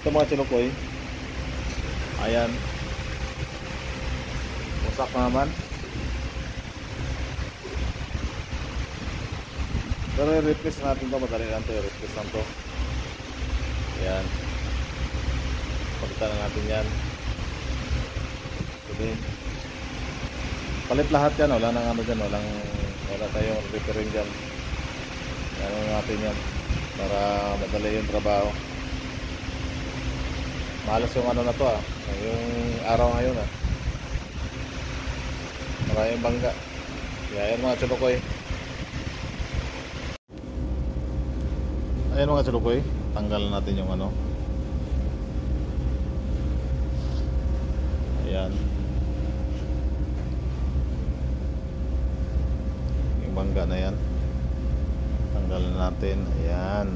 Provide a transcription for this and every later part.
Ito mga chinukoy. Ayan. Wasak na naman. Pero i-replace natin to. Madali lang to. I-replace lang to. Ayan. Palitan na natin yan. Sige. Palit lahat yan. Wala nang ano dyan. Wala tayong repairing dyan. Ano natin yan para madali yung trabaho. Malas yung ano na to yung araw ngayon maraming bangga. Ayan mga chulukoy. Ayan mga chulukoy. Tanggalan natin yung ano. Ayan. Yung bangga na yan. Tanggalan natin. Ayan.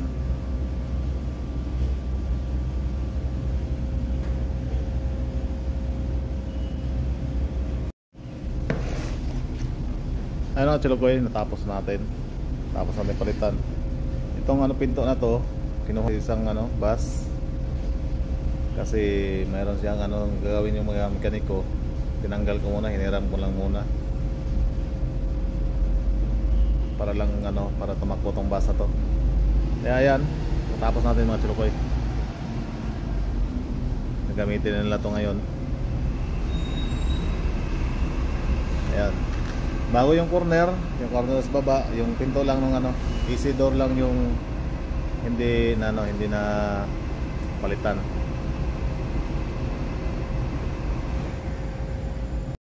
Ayun mga chilukoy, natapos natin. Tapos natin palitan. Itong ano pinto na to, kinuha isang ano, bus. Kasi mayroon siyang ano gagawin yung mga mekaniko. Tinanggal ko muna, hiniram ko lang muna. Para lang ano, para tumakbo tong bus na to. Kaya ayan, natapos natin mga chilukoy. Nagamitin nila to ngayon. Ayan. Bago yung corner sa baba, yung pinto lang nung ano, easy door lang yung hindi na palitan.